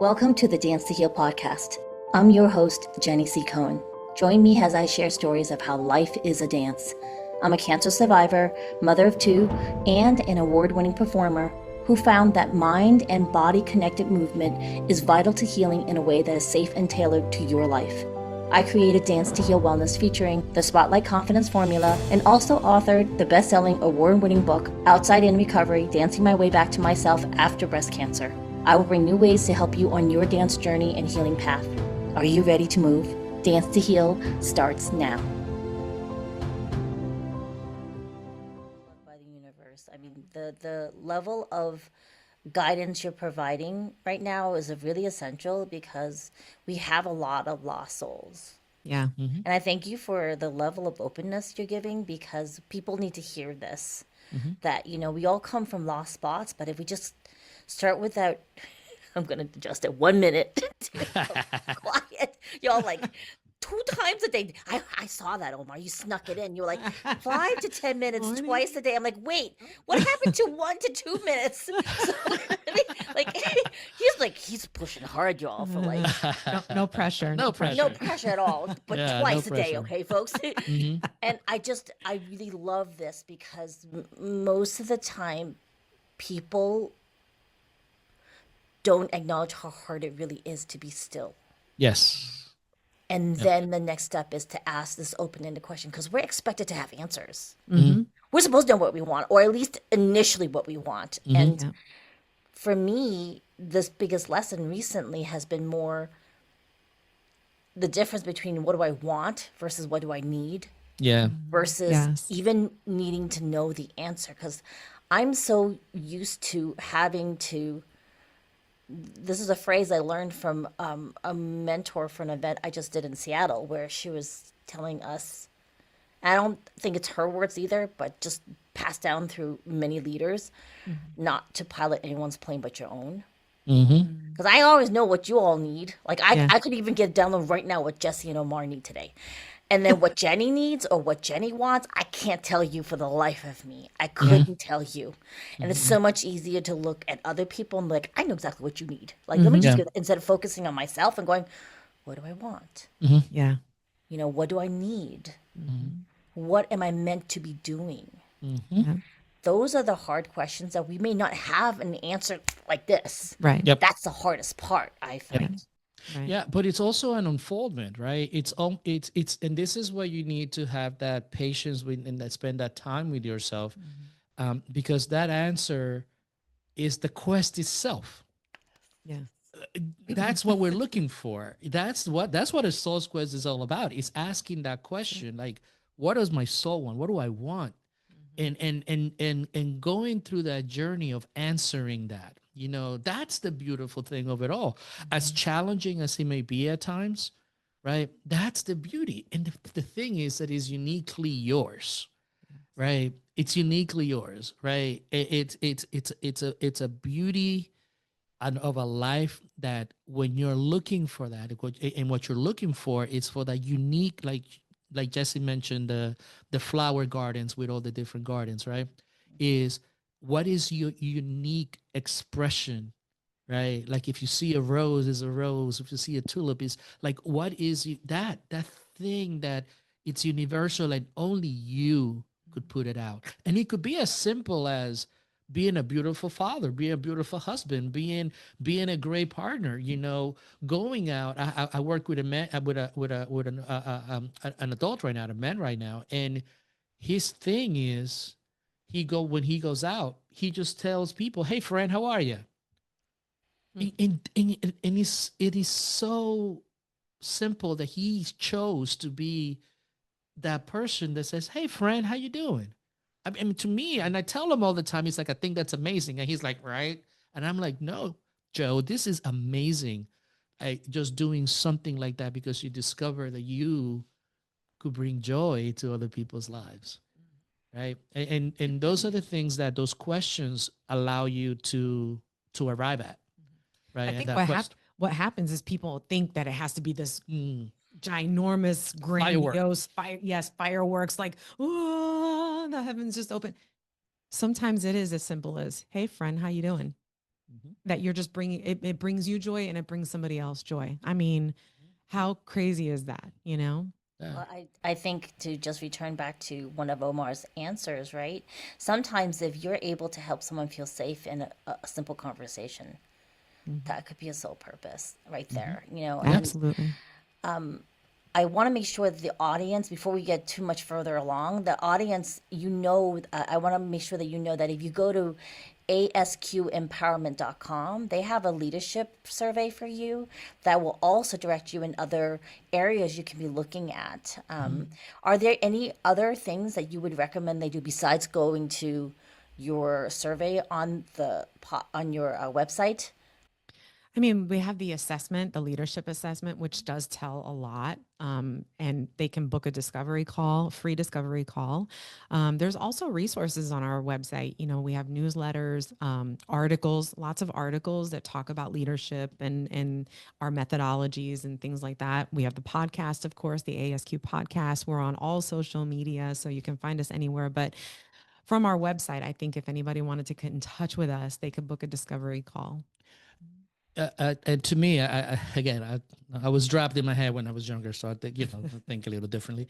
Welcome to the Dance to Heal podcast. I'm your host, Jenny C. Cohen. Join me as I share stories of how life is a dance. I'm a cancer survivor, mother of two, and an award-winning performer who found that mind and body-connected movement is vital to healing in a way that is safe and tailored to your life. I created Dance to Heal Wellness featuring the Spotlight Confidence Formula and also authored the best-selling award-winning book, Outside In Recovery, Dancing My Way Back to Myself After Breast Cancer. I will bring new ways to help you on your dance journey and healing path. Are you ready to move? Dance to Heal starts now. By the universe. I mean, the level of guidance you're providing right now is really essential because we have a lot of lost souls. Yeah. Mm-hmm. And I thank you for the level of openness you're giving because people need to hear this. Mm-hmm. That, you know, we all come from lost spots, but if we just start with that, I'm going to adjust it 1 minute. Quiet. Y'all like 2 times a day. I saw that, Omar. You snuck it in. You were like 5 to 10 minutes twice a day. I'm like, wait, what happened to 1 to 2 minutes? So, I mean, he's pushing hard, y'all, for like No pressure. No pressure. no pressure at all, but Yeah, twice no a day, pressure. okay, folks? Mm-hmm. And I really love this because most of the time people don't acknowledge how hard it really is to be still. Yes. And then the next step is to ask this open-ended question because we're expected to have answers. Mm-hmm. We're supposed to know what we want, or at least initially what we want. Mhm. And Yeah. for me, this biggest lesson recently has been more the difference between what do I want versus what do I need Yeah. versus Yes. even needing to know the answer. Because I'm so used to having to, this is a phrase I learned from a mentor for an event I just did in Seattle where she was telling us, I don't think it's her words either, but just passed down through many leaders, not to pilot anyone's plane but your own. Mm-hmm. Because I always know what you all need. Like Yeah. I could even get download right now what Jessie and Omar need today. And then what Jenny needs or what Jenny wants, I can't tell you for the life of me. I couldn't tell you. And it's so much easier to look at other people and like, I know exactly what you need. Like, let me just Yeah. get, instead of focusing on myself and going, what do I want? Yeah. You know, what do I need? Mm-hmm. What am I meant to be doing? Yeah. Those are the hard questions that we may not have an answer like this. Right. Yep. That's the hardest part, I find. Right. Yeah, but it's also an unfoldment, right? It's and this is where you need to have that patience with and that spend that time with yourself, because that answer is the quest itself. Yeah. That's what we're looking for. That's what a soul's quest is all about. It's asking that question, like, what does my soul want? What do I want? And going through that journey of answering that, you know, that's the beautiful thing of it all. As challenging as it may be at times, right? That's the beauty. And the thing is that is uniquely yours, right? It's uniquely yours, right? It's a beauty and of a life that when you're looking for that, and what you're looking for is for that unique, like Jessie mentioned, the flower gardens with all the different gardens, right? Is what is your unique expression, right? Like if you see a rose, is a rose. If you see a tulip, is like what is that thing that it's universal and only you could put it out. And it could be as simple as being a beautiful father, being a beautiful husband, being a great partner. You know, going out. I work with a man with an adult right now, a man right now, and his thing is when he goes out, he just tells people, "Hey, friend, how are you?" And it is so simple that he chose to be that person that says, "Hey, friend, how you doing?" I mean, to me, and I tell him all the time, he's like, "I think that's amazing," and he's like, "Right," and I'm like, "No, Joe, this is amazing." Just doing something like that because you discover that you could bring joy to other people's lives, right? And those are the things that those questions allow you to arrive at, right? I And think that what happens is people think that it has to be this Mm, ginormous, Firework. grandiose fireworks, like, oh, the heavens just open. Sometimes it is as simple as, hey friend, how you doing? that you're just bringing, it brings you joy and it brings somebody else joy. I mean, how crazy is that, you know? Yeah. Well, I think to just return back to one of Omar's answers, right? Sometimes if you're able to help someone feel safe in a simple conversation, that could be a sole purpose right there, you know? And Absolutely. I want to make sure that the audience, before we get too much further along, the audience, you know, I want to make sure that you know that if you go to ASQ Empowerment.com, they have a leadership survey for you that will also direct you in other areas you can be looking at. Are there any other things that you would recommend they do besides going to your survey on your website? I mean, we have the assessment, the leadership assessment, which does tell a lot. And they can book a discovery call, free discovery call. There's also resources on our website. You know, we have newsletters, articles, lots of articles that talk about leadership and our methodologies and things like that. We have the podcast, of course, the ASQ podcast. We're on all social media, so you can find us anywhere. But from our website, I think if anybody wanted to get in touch with us, they could book a discovery call. And to me, I was dropped in my head when I was younger, so I think I think a little differently.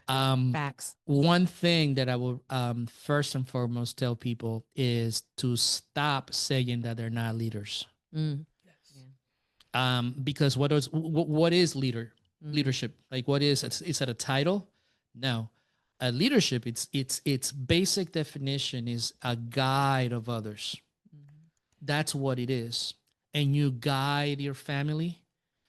Facts. One thing that I will first and foremost tell people is to stop saying that they're not leaders. Because what is leadership? Like, what is it? Is it a title? No. Leadership, its basic definition is a guide of others. That's what it is. And you guide your family,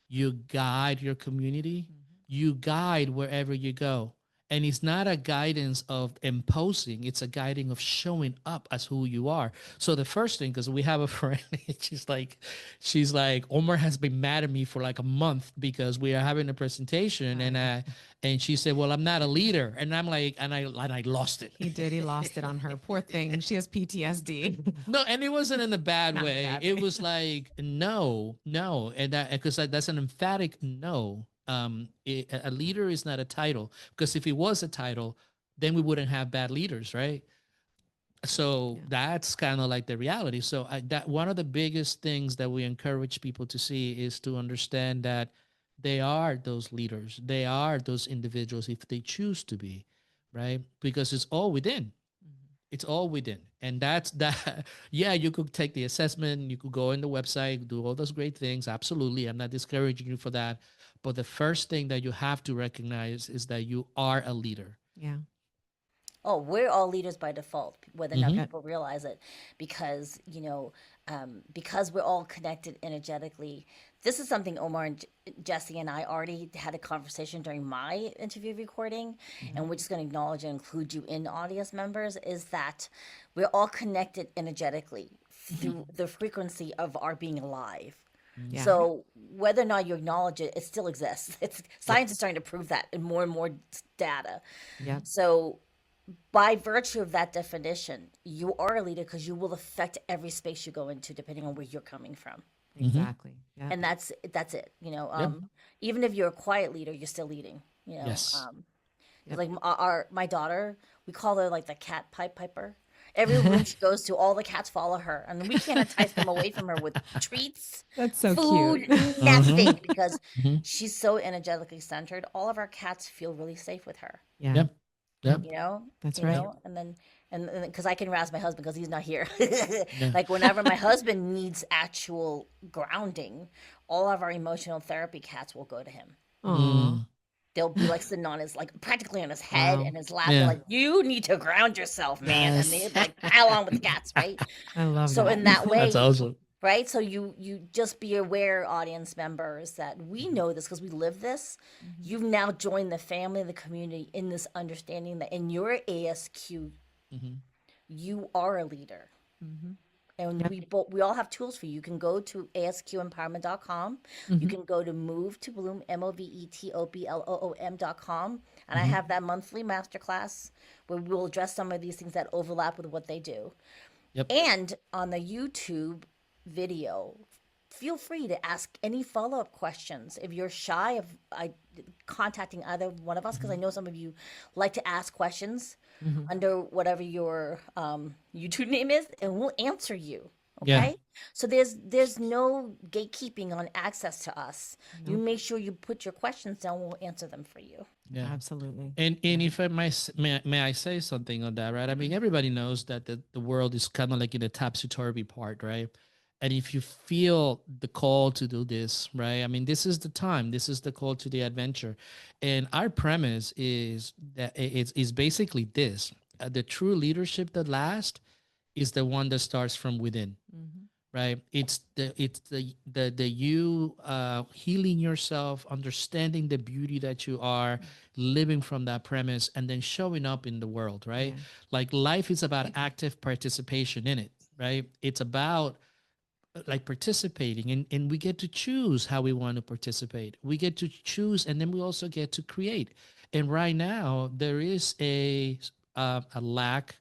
you guide your community, you guide wherever you go. And it's not a guidance of imposing, it's a guiding of showing up as who you are. So the first thing, because we have a friend, she's like, Omar has been mad at me for like a month because we are having a presentation, and she said, well, I'm not a leader. And I'm like, and I lost it. He lost it on her. Poor thing. And she has PTSD. No, and it wasn't in a bad Not way. bad. It was like, no. And that, because that's an emphatic no. A leader is not a title, because if it was a title, then we wouldn't have bad leaders, right? So that's kind of like the reality. So that one of the biggest things that we encourage people to see is to understand that they are those leaders. They are those individuals if they choose to be, right? Because it's all within. It's all within. And that's that. Yeah, you could take the assessment, you could go on the website, do all those great things. Absolutely. I'm not discouraging you for that. But the first thing that you have to recognize is that you are a leader. Yeah. Oh, we're all leaders by default, whether or not people realize it, because, because we're all connected energetically. This is something Omar and Jessie and I already had a conversation during my interview recording, and we're just going to acknowledge and include you in, audience members, is that we're all connected energetically through the frequency of our being alive. Yeah. So whether or not you acknowledge it, it still exists. Science is starting to prove that in more and more data. Yeah. So by virtue of that definition, you are a leader because you will affect every space you go into, depending on where you're coming from. Exactly. Yeah. And that's it. Even if you're a quiet leader, you're still leading. Yes. Like my daughter, we call her like the cat piper. Every room she goes to, all the cats follow her, and we can't entice them away from her with treats, That's so food, cute. nothing, because she's so energetically centered. All of our cats feel really safe with her. Yeah. Yep. Yep. That's right. And because I can razz my husband because he's not here. Like whenever my husband needs actual grounding, all of our emotional therapy cats will go to him. Aw. They'll be like sitting on his, like practically on his head and his lap. Yeah. They're like, you need to ground yourself, man. And they like pile on with the cats, right? I love So that. in that way, That's awesome. right? So you just be aware, audience members, that we know this because we live this. You've now joined the family, the community, in this understanding that in your ASQ, you are a leader. And we all have tools for you. You can go to ASQempowerment.com. You can go to Move to Bloom, MOVETOBLOOM.com. And I have that monthly masterclass where we'll address some of these things that overlap with what they do. Yep. And on the YouTube video, feel free to ask any follow-up questions. If you're shy of contacting either one of us, because I know some of you like to ask questions under whatever your YouTube name is, and we'll answer you. Yeah. Okay. So there's no gatekeeping on access to us. You Nope. make sure you put your questions down, we'll answer them for you. Yeah. Absolutely. And if I may I say something on that, right? I mean, everybody knows that the world is kind of like in a topsy-turvy part, right? And if you feel the call to do this, right? I mean, this is the time. This is the call to the adventure. And our premise is that it's basically this: the true leadership that lasts is the one that starts from within, Hmm. right? It's the you healing yourself, understanding the beauty that you are, living from that premise, and then showing up in the world, right? Yeah. Like life is about active participation in it, right? It's about like participating, and we get to choose how we want to participate. We get to choose, and then we also get to create. And right now there is a lack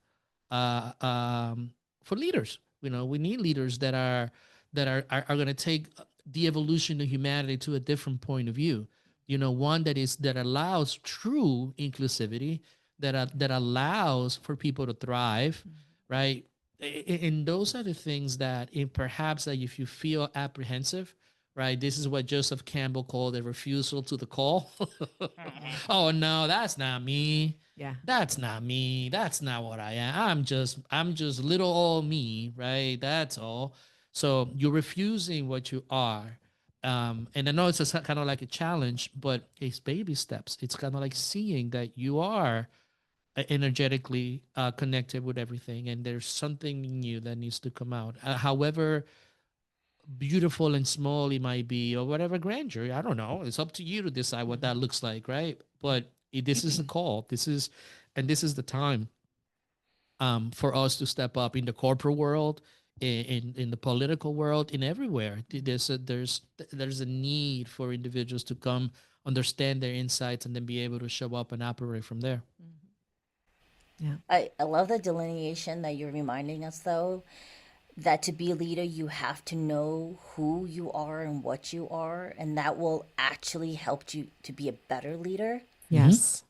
uh, um, for leaders. You know, we need leaders that are going to take the evolution of humanity to a different point of view. You know, one that allows true inclusivity, that allows for people to thrive, right? And those are the things that, in perhaps that if you feel apprehensive, right? This is what Joseph Campbell called a refusal to the call. Oh no, that's not me. Yeah. That's not me. That's not what I am. I'm just little old me, right? That's all. So you're refusing what you are. And I know it's kind of like a challenge, but it's baby steps. It's kind of like seeing that you are energetically connected with everything, and there's something in you that needs to come out. However beautiful and small it might be, or whatever grandeur, I don't know. It's up to you to decide what that looks like, right? But this is the call. This is the time for us to step up in the corporate world, in the political world, in everywhere. There's a need for individuals to come understand their insights and then be able to show up and operate from there. Yeah. I love the delineation that you're reminding us, though, that to be a leader, you have to know who you are and what you are, and that will actually help you to be a better leader. Mm-hmm. Yes.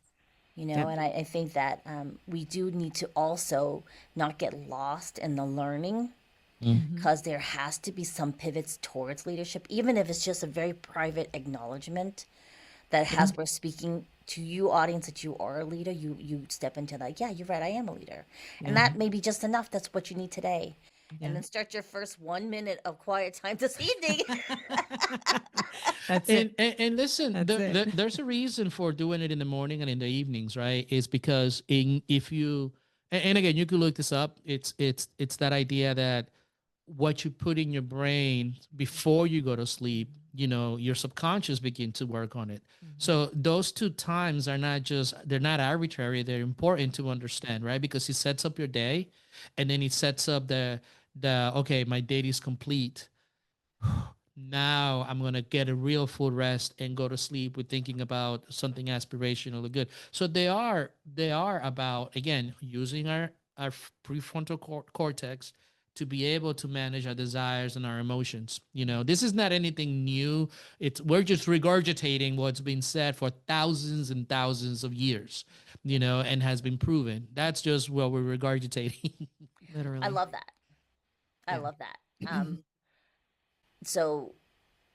Yep. And I think that we do need to also not get lost in the learning, Mm-hmm. because there has to be some pivots towards leadership, even if it's just a very private acknowledgement that has we're speaking to you audience that you are a leader. You step into that, yeah, you're right, I am a leader, and Yeah. that may be just enough. That's what you need today. And Yeah. then start your first 1 minute of quiet time this evening. That's And, it. and and listen, That's it. there's a reason for doing it in the morning and in the evenings, right? Is because in if you and again, you could look this up. It's that idea that what you put in your brain before you go to sleep, your subconscious begin to work on it. Mhm. So those two times they're not arbitrary. They're important to understand, right? Because it sets up your day, and then it sets up the okay, my day is complete. Now I'm gonna get a real full rest and go to sleep with thinking about something aspirational or good. So they are about, again, using our prefrontal cortex to be able to manage our desires and our emotions. This is not anything new. We're just regurgitating what's been said for thousands and thousands of years, and has been proven. That's just what we're regurgitating. I Literally. love that. I Yeah. love that. So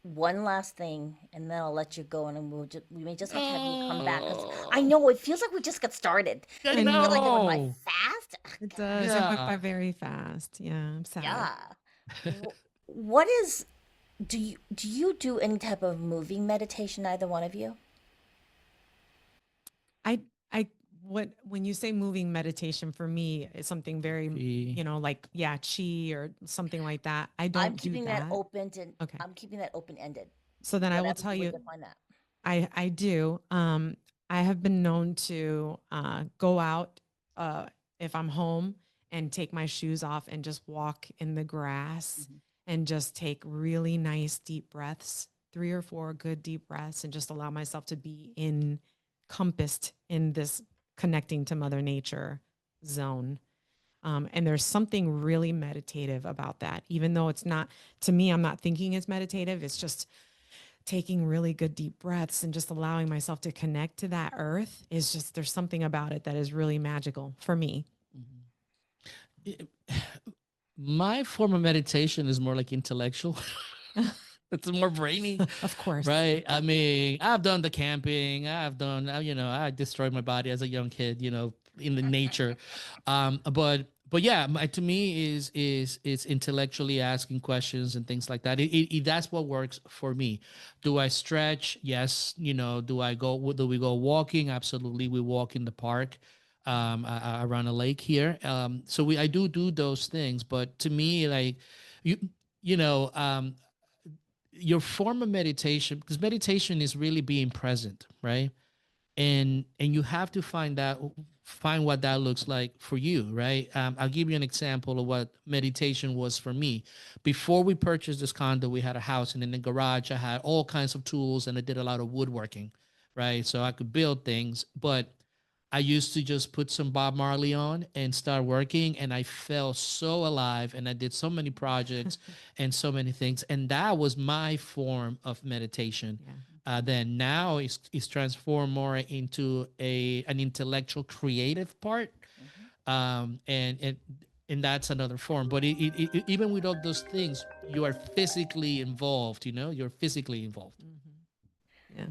one last thing, and then I'll let you go, and then we may just have you come back, because I Oh, know it feels like we just got started. I I I feel like it went know. by know. fast. Ah, It does. It gosh. went Yeah. by very fast. Yeah. I'm sad. Yeah. What is do you do any type of moving meditation, either one of you? I I what when you say moving meditation for me is something very, Gee. like, yeah, chi or something like that. I I'm don't do keeping that that. open to Okay. I'm keeping that open ended. So then I will Whatever tell you would you, define that. I do. I have been known to go out if I'm home and take my shoes off and just walk in the grass Mhm. and just take really nice deep breaths, 3 or 4 good deep breaths, and just allow myself to be encompassed in this connecting to Mother Nature zone. And there's something really meditative about that, even though it's not, to me, I'm not thinking it's meditative. It's just taking really good deep breaths and just allowing myself to connect to that earth is just, there's something about it that is really magical for me. Mhm. It- My form of meditation is more like intellectual. It's more brainy, Of course. right? I mean, I've done the camping. I've done, I destroyed my body as a young kid, in the nature. But yeah, to me is intellectually asking questions and things like that. That's what works for me. Do I stretch? Yes. Do we go walking? Absolutely. We walk in the park around a lake here. So I do those things, but to me, like you, you know, your form of meditation, because meditation is really being present, right? And you have to find what that looks like for you, right? I'll give you an example of what meditation was for me. Before we purchased this condo, we had a house, and in the garage I had all kinds of tools, and I did a lot of woodworking, right? So I could build things. But I used to just put some Bob Marley on and start working, and I felt so alive, and I did so many projects and so many things, and that was my form of meditation. Yeah. Then now it's transformed more into an intellectual, creative part, and that's another form. But even with all those things, you are physically involved. You're physically involved. Yeah.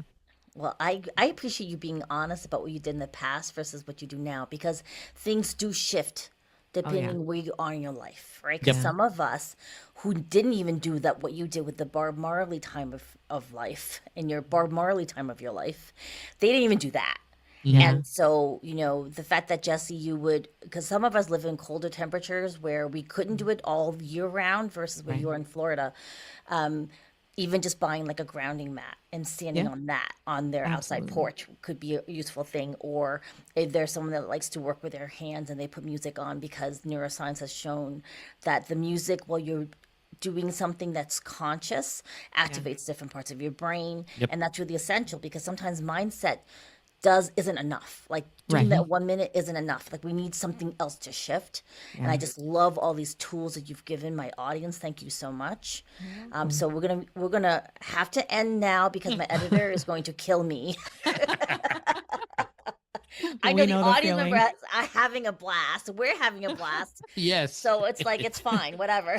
Well, I appreciate you being honest about what you did in the past versus what you do now because things do shift Oh, yeah. depending where you are in your life, right? Because Yep. some of us who didn't even do that, what you did with the Bob Marley time of life, in your Bob Marley time of your life, they didn't even do that. Yeah. And so, the fact that Jesse, you would, because some of us live in colder temperatures where we couldn't do it all year round versus where Right. you are in Florida. Even just buying like a grounding mat and standing Yeah. on that on their outside Absolutely. porch could be a useful thing. Or if there's someone that likes to work with their hands and they put music on because neuroscience has shown that the music while you're doing something that's conscious Yeah. activates different parts of your brain. Yep. And that's really essential because sometimes mindset isn't enough. Like doing Right. that 1 minute isn't enough. Like we need something else to shift. And I Yeah. just love all these tools that you've given my audience. Thank you so much. So we're gonna have to end now because my editor is going to kill me. I know We the know the audience member feeling. are having a blast. We're having a blast. Yes. So it's like it's fine, whatever.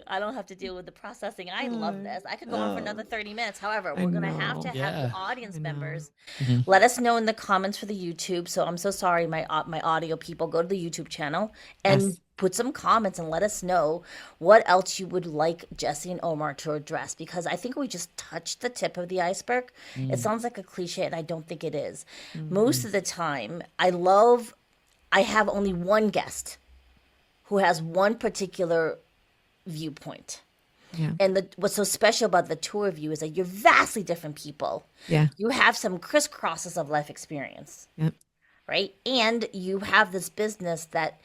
I don't have to deal with the processing. I love this. I could go on for another Oh, 30 minutes. However, I we're gonna have to know. have the Yeah. audience I know. members Mhm. let us know in the comments for the YouTube. So I'm so sorry, my audio people. Go to the YouTube channel and Yes. put some comments and let us know what else you would like Jesse and Omar to address because I think we just touched the tip of the iceberg. It Mm. sounds like a cliche, and I don't think it is. Most Mhm. of the time, I have only one guest who has one particular viewpoint. Yeah. And what's so special about the two of you is that you're vastly different people. Yeah. You have some crisscrosses of life experience, Yep. right? And you have this business that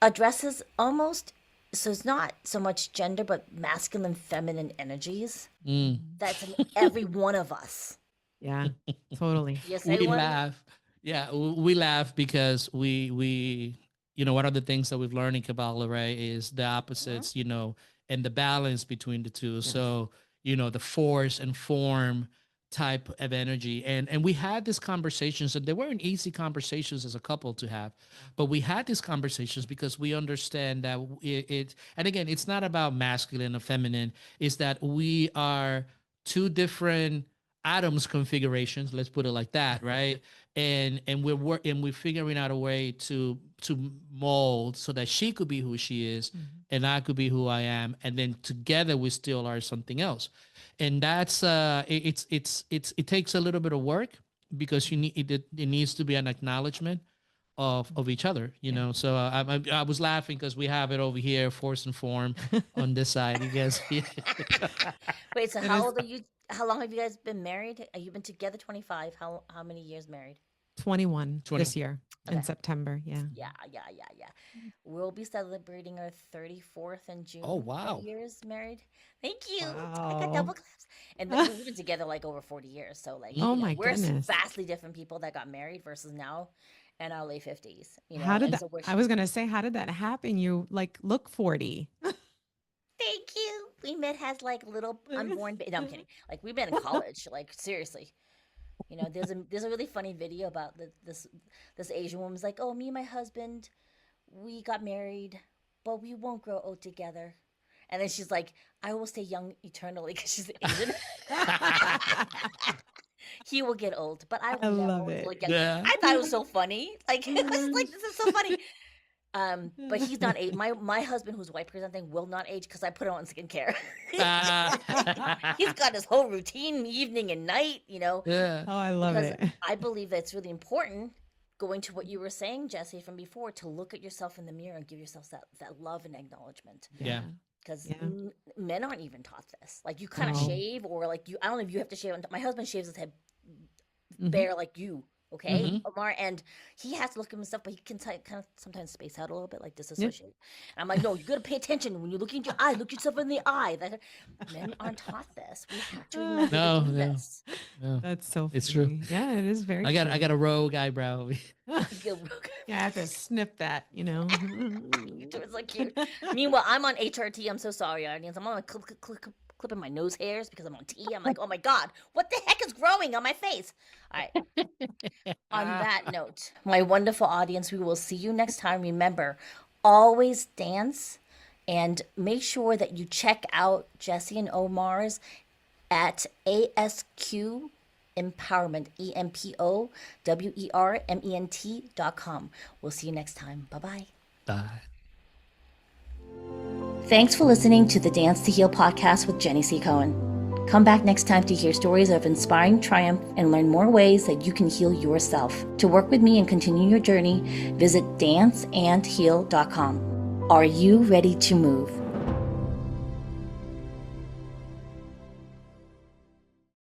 addresses almost, so it's not so much gender, but masculine, feminine energies. Mm. That's in every one of us. Yeah. Totally. You say We one? laugh. Yeah, we laugh because one of the things that we've learned in Kabbalah, right, is the opposites, and the balance between the two. Yes. So, the force and form type of energy. And we had these conversations, and they weren't easy conversations as a couple to have, but we had these conversations because we understand that and again, it's not about masculine or feminine, it's that we are two different atoms configurations, let's put it like that, right? And we're figuring out a way to mold so that she could be who she is Mhm. and I could be who I am, and then together we still are something else. And that's it takes a little bit of work because it needs to be an acknowledgement of each other, Yeah. so I was laughing because we have it over here, force and form, on this side, you guys. Wait, so It how is old are you? How long have you guys been married? You've been together 25. How many years married? 21 20. this year Okay. in September. Yeah. Yeah, yeah, yeah, yeah. We'll be celebrating our 34th in Oh, June of wow. years married. Thank you. I got Wow. double claps. And then we've been together like over 40 years. So like, Oh my we're goodness. vastly different people that got married versus now in our late 50s, How did and that? so we're I was gonna say, how did that happen? You like look 40. thank you. We met as like little unborn no, I'm kidding. Like we met in college, like seriously. There's a really funny video about this Asian woman's like, oh, me and my husband, we got married, but we won't grow old together. And then she's like, I will stay young eternally because she's Asian. He will get old, but I will never love it. look young. Yeah. I thought it was so funny. Like, I was like, this is so funny. But he's not age. My husband, who's white presenting, will not age because I put him on skincare. He's got his whole routine, evening and night, Yeah. Oh, I love because it. I believe that it's really important, going to what you were saying, Jessie, from before, to look at yourself in the mirror and give yourself that love and acknowledgement. Yeah. Because Yeah. men aren't even taught this. Like, you kind of No. shave, or like I don't know if you have to shave. My husband shaves his head Mhm. bare like you. Okay, Mhm. Omar, and he has to look at himself, but he can kind of sometimes space out a little bit, like disassociate. And I'm like, no, you got to pay attention when you look at your eye. Look yourself in the eye. Men aren't taught this. We have to remember No, to do no. this. No. That's so It's true. funny. Yeah, it is very I got true. a rogue eyebrow. Yeah, I have to snip that, It's like cute. Meanwhile, I'm on HRT. I'm so sorry, audience. I'm on clipping my nose hairs because I'm on T. I'm like, oh my God, what the heck is growing on my face? All right. On that note, my wonderful audience, we will see you next time. Remember, always dance, and make sure that you check out Jessie and Omar's at ASQ Empowerment, EMPOWERMENT.com. We'll see you next time. Bye-bye. Bye. Thanks for listening to the Dance to Heal podcast with Jenny C. Cohen. Come back next time to hear stories of inspiring triumph and learn more ways that you can heal yourself. To work with me and continue your journey, visit danceandheal.com. Are you ready to move?